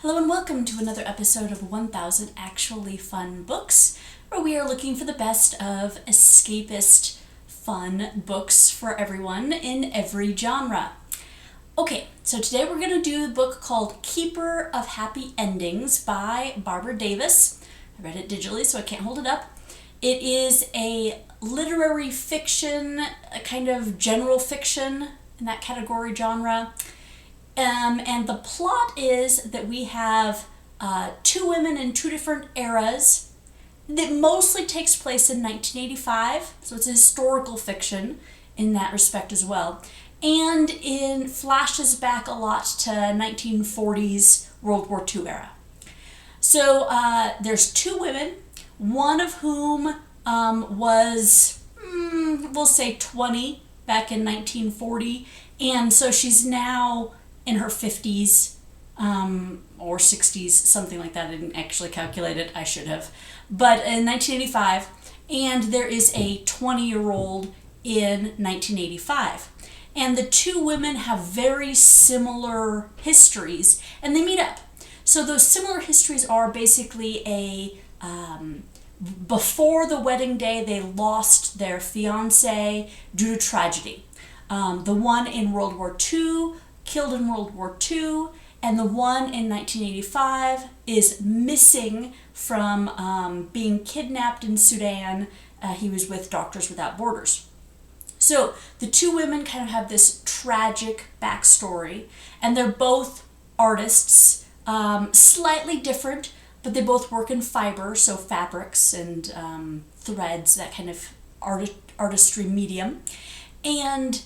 Hello and welcome to another episode of 1000 Actually Fun Books, where we are looking for the best of escapist fun books for everyone in every genre. Okay, so today we're going to do a book called Keeper of Happy Endings by Barbara Davis. I read it digitally, so I can't hold it up. It is a literary fiction, a kind of general fiction in that category genre. And the plot is that we have two women in two different eras that mostly takes place in 1985, so it's a historical fiction in that respect as well, and in flashes back a lot to 1940s World War II era. So there's two women, one of whom was, we'll say 20 back in 1940, and so she's now in her 50s or 60s, something like that. I didn't actually calculate it, I should have. But in 1985, and there is a 20-year-old in 1985. And the two women have very similar histories, and they meet up. So those similar histories are basically before the wedding day, they lost their fiancé due to tragedy. The one in World War II killed in World War II, and the one in 1985 is missing from being kidnapped in Sudan. He was with Doctors Without Borders. So the two women kind of have this tragic backstory, and they're both artists, slightly different, but they both work in fiber, so fabrics and threads, that kind of artistry medium. And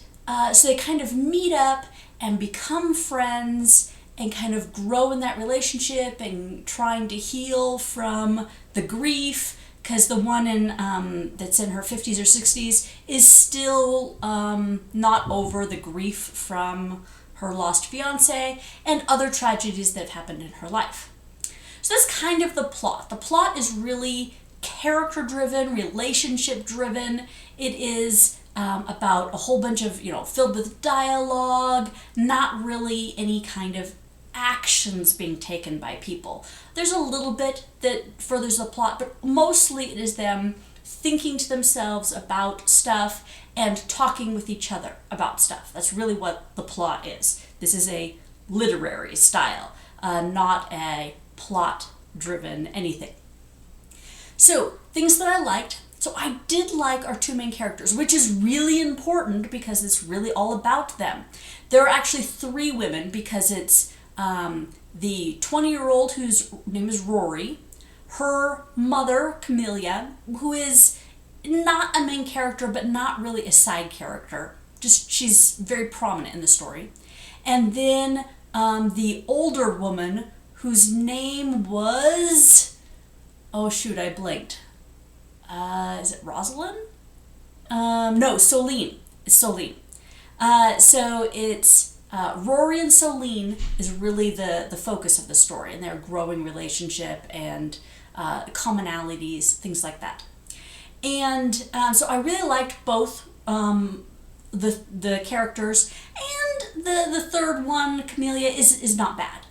so they kind of meet up and become friends and kind of grow in that relationship and trying to heal from the grief, because the one in that's in her 50s or 60s is still not over the grief from her lost fiance and other tragedies that have happened in her life. So that's kind of the plot. The plot is really character-driven, relationship-driven. It is about a whole bunch of, filled with dialogue, not really any kind of actions being taken by people. There's a little bit that furthers the plot, but mostly it is them thinking to themselves about stuff and talking with each other about stuff. That's really what the plot is. This is a literary style, not a plot-driven anything. So, things that I liked. So I did like our two main characters, which is really important because it's really all about them. There are actually three women because it's the 20-year-old whose name is Rory, her mother, Camellia, who is not a main character but not really a side character. Just she's very prominent in the story. And then the older woman whose name was... oh shoot, I blinked. Is it Rosalind? No, Solene. It's Solene. So it's Rory and Solene is really the focus of the story, and their growing relationship and commonalities, things like that. And so I really liked both the characters, and the third one, Camellia, is not bad.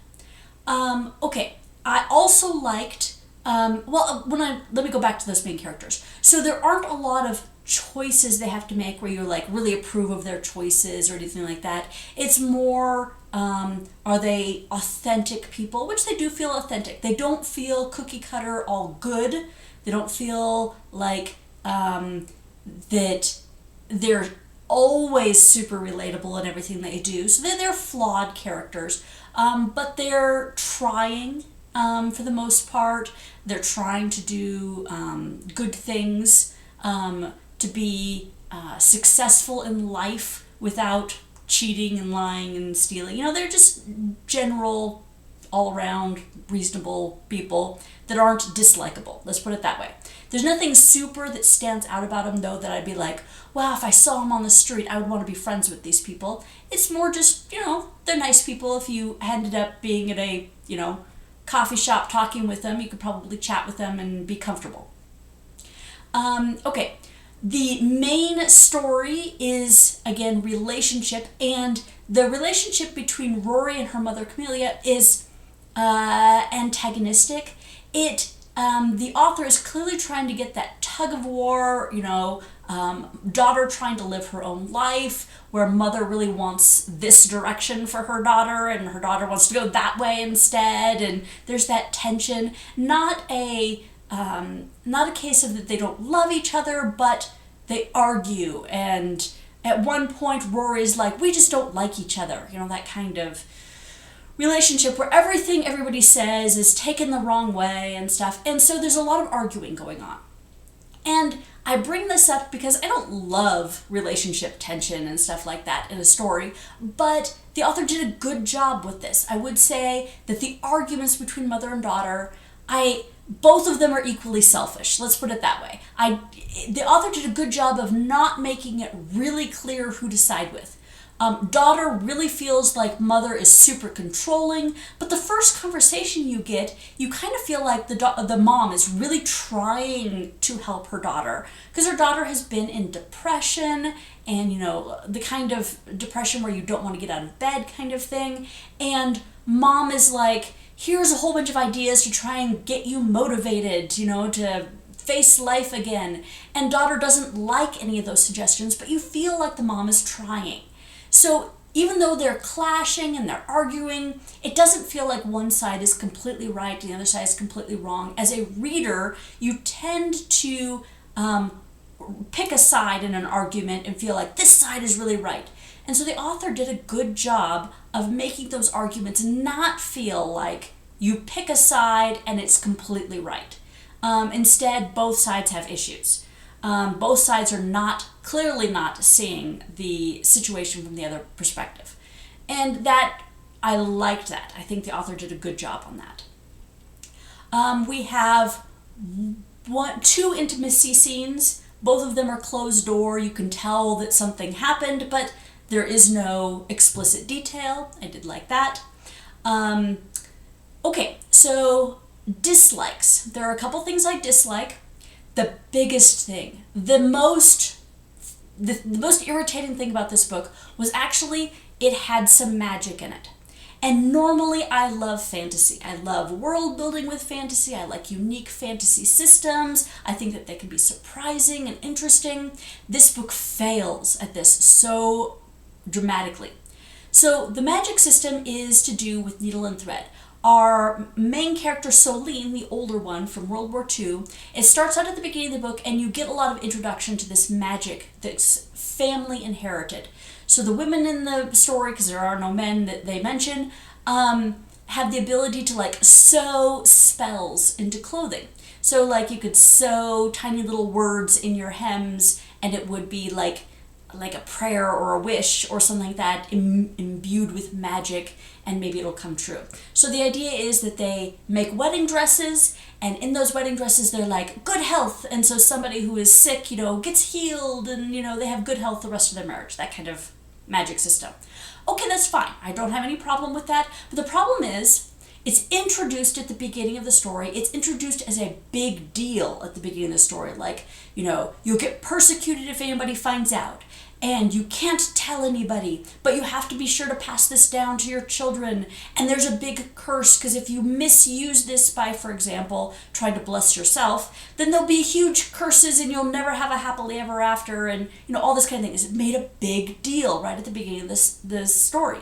Okay, I also liked. Let me go back to those main characters. So there aren't a lot of choices they have to make where you really approve of their choices or anything like that. It's more, are they authentic people? Which they do feel authentic. They don't feel cookie cutter all good. They don't feel like that they're always super relatable in everything they do. So they're flawed characters, but they're trying. For the most part, they're trying to do good things, to be successful in life without cheating and lying and stealing. They're just general, all-around, reasonable people that aren't dislikable. Let's put it that way. There's nothing super that stands out about them, though, that I'd be like, wow, if I saw them on the street, I would want to be friends with these people. It's more just, they're nice people. If you ended up being at a, coffee shop talking with them, you could probably chat with them and be comfortable. Okay, the main story is, again, relationship, and the relationship between Rory and her mother, Camellia, is antagonistic. The author is clearly trying to get that tug of war, daughter trying to live her own life, where mother really wants this direction for her daughter, and her daughter wants to go that way instead, and there's that tension. Not a case of that they don't love each other, but they argue, and at one point Rory's like, we just don't like each other, that kind of relationship where everything everybody says is taken the wrong way and stuff. And so there's a lot of arguing going on. And I bring this up because I don't love relationship tension and stuff like that in a story, but the author did a good job with this. I would say that the arguments between mother and daughter, both of them are equally selfish. Let's put it that way. The author did a good job of not making it really clear who to side with. Daughter really feels like mother is super controlling, but the first conversation you get, you kind of feel like the mom is really trying to help her daughter, because her daughter has been in depression, and the kind of depression where you don't want to get out of bed kind of thing, and mom is like, here's a whole bunch of ideas to try and get you motivated, to face life again, and daughter doesn't like any of those suggestions, but you feel like the mom is trying. So even though they're clashing and they're arguing, it doesn't feel like one side is completely right and the other side is completely wrong. As a reader, you tend to pick a side in an argument and feel like this side is really right. And so the author did a good job of making those arguments not feel like you pick a side and it's completely right. Instead, both sides have issues. Both sides are clearly not seeing the situation from the other perspective. And I liked that. I think the author did a good job on that. We have two intimacy scenes. Both of them are closed door. You can tell that something happened, but there is no explicit detail. I did like that. Okay, so dislikes. There are a couple things I dislike. The biggest thing, the most irritating thing about this book was actually it had some magic in it. And normally I love fantasy. I love world building with fantasy. I like unique fantasy systems. I think that they can be surprising and interesting. This book fails at this so dramatically. So the magic system is to do with needle and thread. Our main character, Solene, the older one from World War II, it starts out at the beginning of the book and you get a lot of introduction to this magic that's family inherited. So the women in the story, because there are no men that they mention, have the ability to sew spells into clothing. So you could sew tiny little words in your hems and it would be like a prayer or a wish or something like that imbued with magic, and maybe it'll come true. So the idea is that they make wedding dresses, and in those wedding dresses they're like good health, and so somebody who is sick gets healed, and they have good health the rest of their marriage. That kind of magic system. Okay, that's fine. I don't have any problem with that. But the problem is it's introduced at the beginning of the story. It's introduced as a big deal at the beginning of the story. You'll get persecuted if anybody finds out. And you can't tell anybody, but you have to be sure to pass this down to your children. And there's a big curse, because if you misuse this by, for example, trying to bless yourself, then there'll be huge curses and you'll never have a happily ever after, and all this kind of thing. It made a big deal right at the beginning of this story.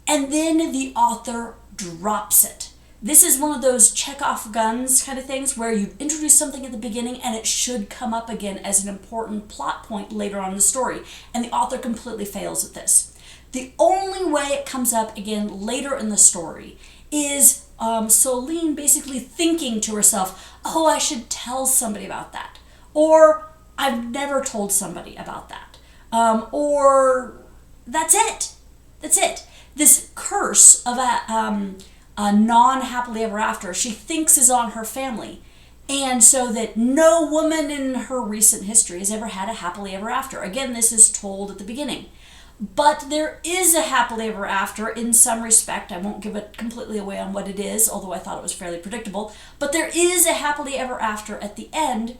And then the author drops it. This is one of those check-off guns kind of things where you introduce something at the beginning and it should come up again as an important plot point later on in the story. And the author completely fails at this. The only way it comes up again later in the story is Solene basically thinking to herself, oh, I should tell somebody about that. Or I've never told somebody about that. Or that's it. That's it. This curse of a non-happily ever after, she thinks is on her family. And so that no woman in her recent history has ever had a happily ever after. Again, this is told at the beginning. But there is a happily ever after in some respect. I won't give it completely away on what it is, although I thought it was fairly predictable. But there is a happily ever after at the end.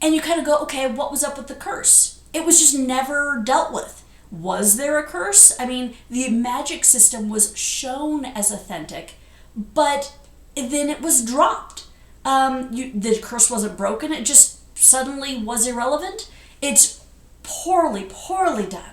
And you kind of go, okay, what was up with the curse? It was just never dealt with. Was there a curse? I mean, the magic system was shown as authentic, but then it was dropped. The curse wasn't broken, it just suddenly was irrelevant. It's poorly, poorly done.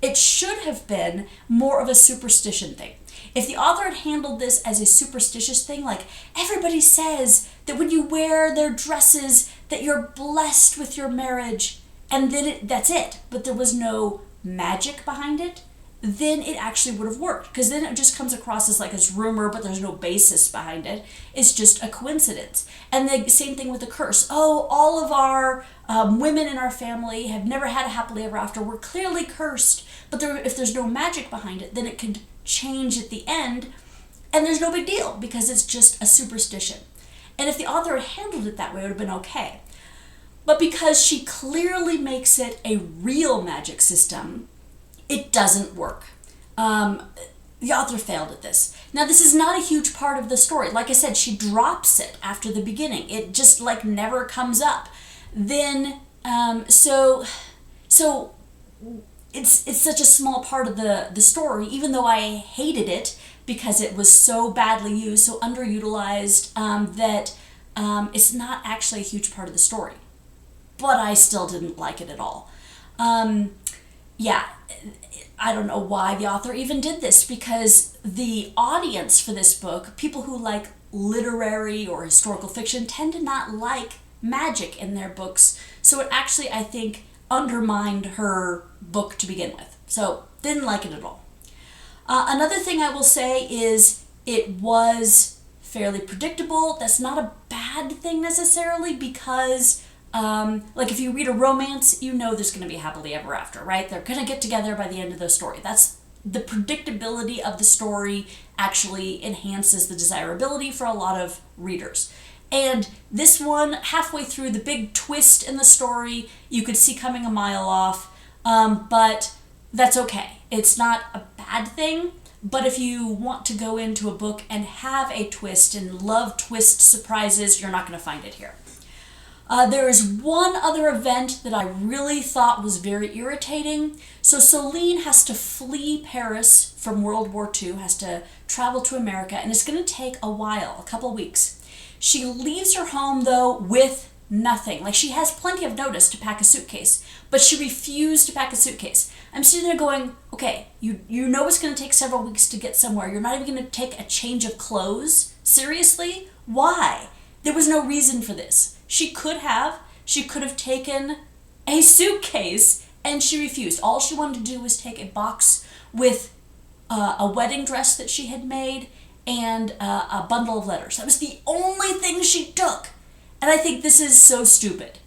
It should have been more of a superstition thing. If the author had handled this as a superstitious thing, like everybody says that when you wear their dresses that you're blessed with your marriage, and then that's it, but there was no magic behind it, then it actually would have worked. Because then it just comes across as like this rumor, but there's no basis behind it. It's just a coincidence. And the same thing with the curse. Oh, all of our women in our family have never had a happily ever after. We're clearly cursed. But if there's no magic behind it, then it could change at the end. And there's no big deal because it's just a superstition. And if the author had handled it that way, it would have been okay. But because she clearly makes it a real magic system, it doesn't work. The author failed at this. Now, this is not a huge part of the story. Like I said, she drops it after the beginning. It just like never comes up. Then, so it's such a small part of the story, even though I hated it because it was so badly used, so underutilized, that it's not actually a huge part of the story. But I still didn't like it at all. Yeah, I don't know why the author even did this, because the audience for this book, people who like literary or historical fiction, tend to not like magic in their books. So it actually, I think, undermined her book to begin with. So didn't like it at all. Another thing I will say is it was fairly predictable. That's not a bad thing necessarily, because like if you read a romance, you know there's going to be happily ever after, right? They're going to get together by the end of the story. That's the predictability of the story actually enhances the desirability for a lot of readers. And this one, halfway through, the big twist in the story, you could see coming a mile off, but that's okay. It's not a bad thing, but if you want to go into a book and have a twist and love twist surprises, you're not going to find it here. There is one other event that I really thought was very irritating. So Soline has to flee Paris from World War II, has to travel to America, and it's going to take a while, a couple weeks. She leaves her home, though, with nothing. Like, she has plenty of notice to pack a suitcase, but she refused to pack a suitcase. I'm sitting there going, okay, you know it's going to take several weeks to get somewhere. You're not even going to take a change of clothes? Seriously? Why? There was no reason for this. She could have taken a suitcase, and she refused. All she wanted to do was take a box with a wedding dress that she had made and a bundle of letters. That was the only thing she took. And I think this is so stupid.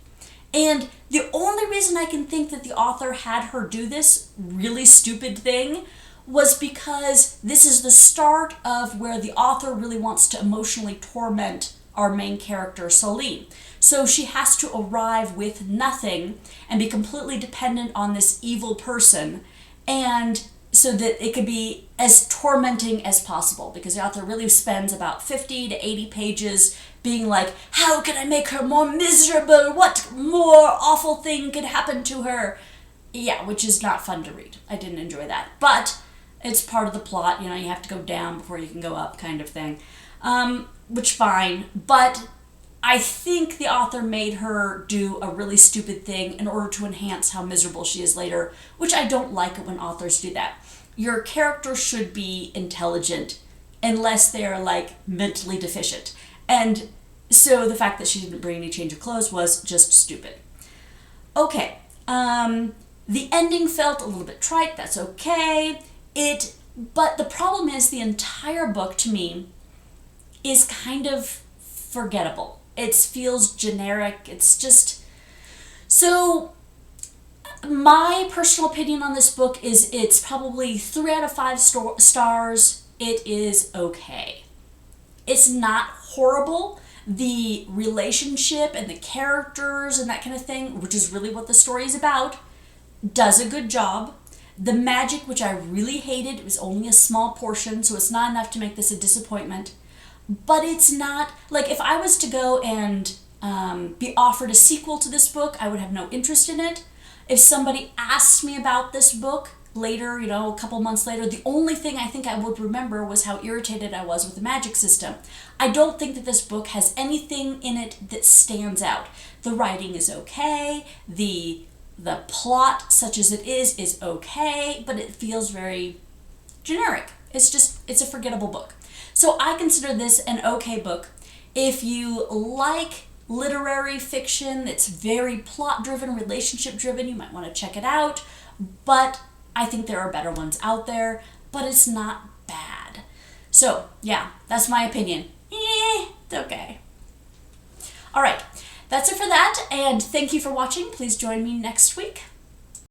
And the only reason I can think that the author had her do this really stupid thing was because this is the start of where the author really wants to emotionally torment our main character, Soline. So she has to arrive with nothing and be completely dependent on this evil person, and so that it could be as tormenting as possible, because the author really spends about 50 to 80 pages being like, how can I make her more miserable? What more awful thing could happen to her? Yeah, which is not fun to read. I didn't enjoy that. But it's part of the plot, you have to go down before you can go up kind of thing. Which fine, but I think the author made her do a really stupid thing in order to enhance how miserable she is later, which I don't like it when authors do that. Your character should be intelligent unless they're like mentally deficient. And so the fact that she didn't bring any change of clothes was just stupid. Okay, the ending felt a little bit trite, that's okay. But the problem is the entire book to me is kind of forgettable. It feels generic. It's just... So, my personal opinion on this book is it's probably 3 out of 5 stars. It is okay. It's not horrible. The relationship and the characters and that kind of thing, which is really what the story is about, does a good job. The magic, which I really hated, it was only a small portion, so it's not enough to make this a disappointment. But it's not, like, if I was to go and be offered a sequel to this book, I would have no interest in it. If somebody asked me about this book, later, you know, a couple months later, the only thing I think I would remember was how irritated I was with the magic system. I don't think that this book has anything in it that stands out. The writing is okay, the plot, such as it is okay, but it feels very generic. It's a forgettable book. So I consider this an okay book. If you like literary fiction that's very plot-driven, relationship-driven, you might want to check it out. But I think there are better ones out there, but it's not bad. So, yeah, that's my opinion. It's okay. All right, that's it for that, and thank you for watching. Please join me next week.